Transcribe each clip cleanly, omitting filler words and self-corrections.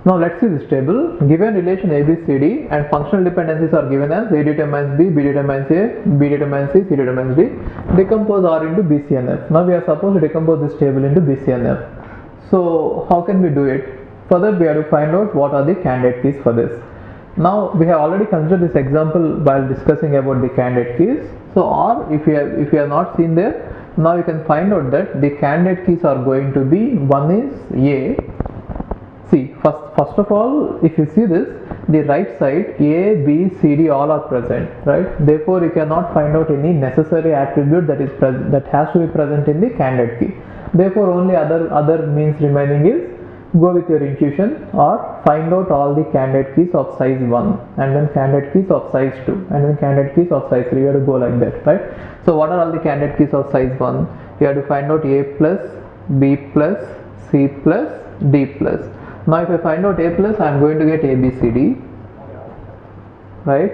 Now let's see this table. Given relation ABCD and functional dependencies are given as A determines B, B determines A, B determines C, C determines D. Decompose R into BC and F. Now we are supposed to decompose this table into BC and F. So how can we do it? For that we have to find out what are the candidate keys for this. Now we have already considered this example while discussing about the candidate keys. So R, if you have not seen there, now you can find out that the candidate keys are going to be, one is A. See, first of all, if you see this, the right side A, B, C, D all are present, right? Therefore, you cannot find out any necessary attribute that is present, that has to be present in the candidate key. Therefore, only other means remaining is go with your intuition or find out all the candidate keys of size 1 and then candidate keys of size 2 and then candidate keys of size 3. You have to go like that, right? So, what are all the candidate keys of size 1? You have to find out A plus, B plus, C plus, D plus. Now if I find out A plus, I am going to get ABCD, right?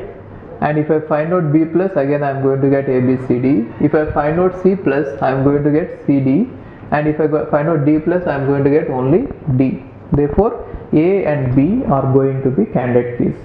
And if I find out B plus, again I am going to get ABCD. If I find out C plus, I am going to get CD. And if I find out D plus, I am going to get only D. Therefore, A and B are going to be candidate keys,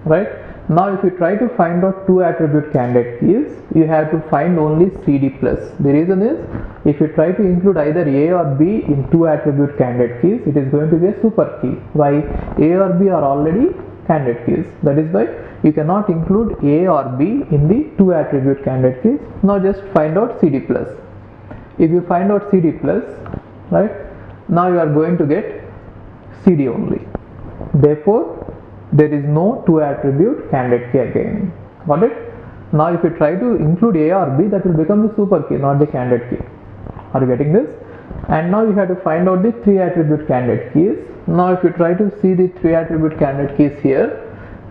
right? Now if you try to find out two attribute candidate keys, you have to find only CD plus. The reason is, if you try to include either A or B in two attribute candidate keys, it is going to be a super key. Why? A or B are already candidate keys. That is why you cannot include A or B in the two attribute candidate keys. Now just find out CD plus. If you find out CD plus, right, now you are going to get CD only. Therefore, there is no two attribute candidate key again. Got it? Now if you try to include A or B, that will become the super key, not the candidate key. Are you getting this? And now you have to find out the three attribute candidate keys. Now if you try to see the three attribute candidate keys here,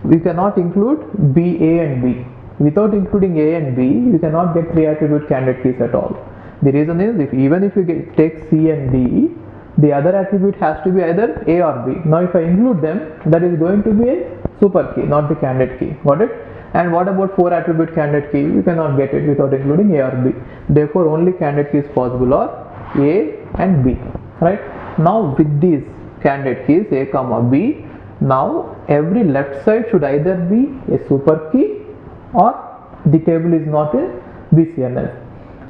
we cannot include B, A and B. Without including A and B, you cannot get three attribute candidate keys at all. The reason is, even if you take C and D, the other attribute has to be either A or B. Now if I include them, that is going to be a super key, not the candidate key. Got it? And what about four attribute candidate key? You cannot get it without including A or B. Therefore, only candidate keys possible are A and B. Right? Now with these candidate keys A comma B, now every left side should either be a super key or the table is not a BCNF.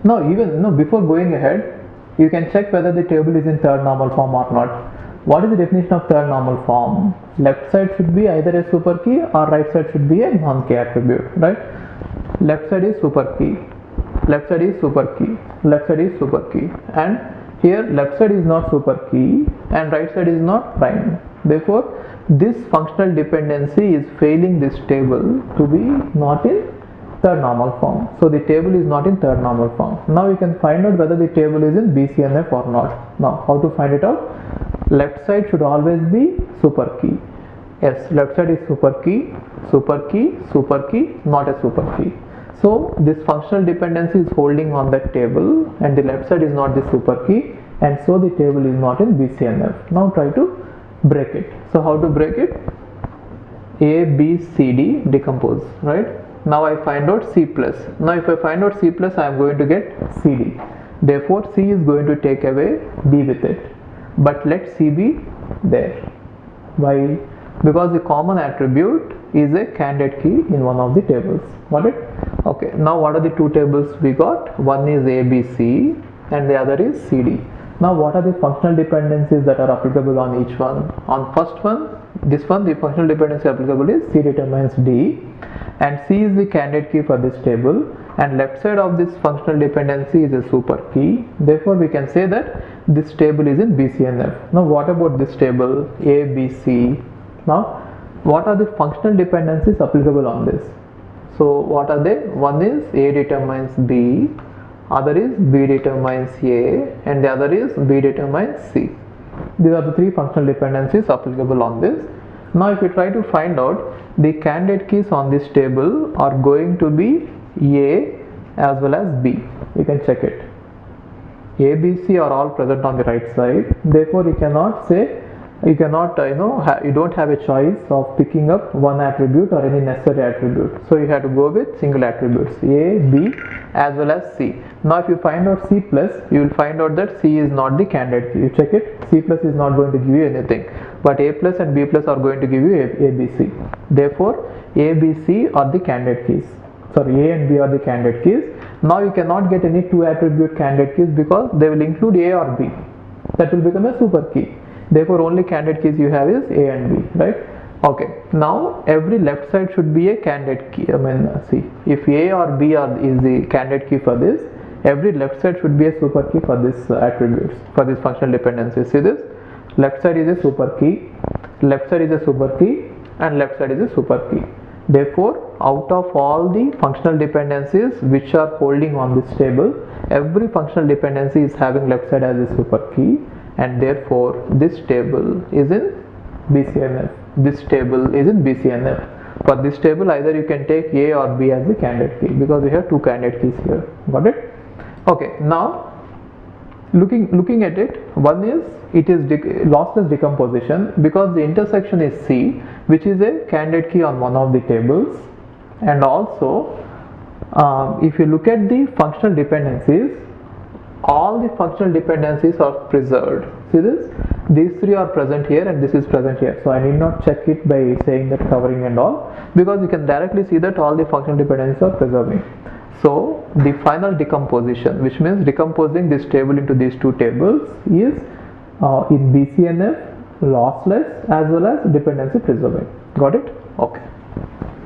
Now before going ahead, you can check whether the table is in third normal form or not. What is the definition of third normal form? Left side should be either a super key or right side should be a non-key attribute, right? Left side is super key, left side is super key, left side is super key, and here left side is not super key and right side is not prime. Therefore, this functional dependency is failing this table to be not in third normal form. So the table is not in third normal form. Now you can find out whether the table is in BCNF or not. Now how to find it out? Left side should always be super key. Yes, left side is super key, super key, super key, not a super key. So this functional dependency is holding on that table and the left side is not the super key, and so the table is not in BCNF. Now try to break it. So how to break it? A, B, C, D, decompose, right? Now I find out C plus. Now if I find out C plus, I am going to get CD. Therefore, C is going to take away D with it. But let C be there. Why? Because the common attribute is a candidate key in one of the tables. Got it? Okay. Now what are the two tables we got? One is ABC and the other is CD. Now what are the functional dependencies that are applicable on each one? On first one, this one, the functional dependency applicable is C determines D, and C is the candidate key for this table, and left side of this functional dependency is a super key. Therefore we can say that this table is in BCNF. Now what about this table A, B, C? Now what are the functional dependencies applicable on this? So what are they? One is A determines B, other is B determines A, and the other is B determines C. These are the three functional dependencies applicable on this. Now if you try to find out, the candidate keys on this table are going to be A as well as B. You can check it. A, B, C are all present on the right side. Therefore you cannot say, you don't have a choice of picking up one attribute or any necessary attribute. So you have to go with single attributes A, B as well as C. Now if you find out C plus, you will find out that C is not the candidate key. You check it, C plus is not going to give you anything. but A plus and B plus are going to give you A, B, C. Therefore, A, B, C are the candidate keys. Sorry, A and B are the candidate keys. Now you cannot get any two attribute candidate keys because they will include A or B. That will become a super key. Therefore, only candidate keys you have is A and B, right? Okay. Now every left side should be a candidate key. See, if A or B is the candidate key for this, every left side should be a super key for this attributes, for this functional dependencies. See this? Left side is a super key, left side is a super key, and left side is a super key. Therefore, out of all the functional dependencies which are holding on this table, every functional dependency is having left side as a super key, and therefore this table is in BCNF. This table is in BCNF. For this table, either you can take A or B as the candidate key because we have two candidate keys here. Got it? Okay. Now, looking at it, one is it is lossless decomposition because the intersection is C, which is a candidate key on one of the tables, and also if you look at the functional dependencies, all the functional dependencies are preserved. See this? These three are present here and this is present here. So I need not check it by saying that covering and all, because you can directly see that all the functional dependencies are preserving. So the final decomposition, which means decomposing this table into these two tables, is in BCNF lossless as well as dependency preserving. Got it? Okay.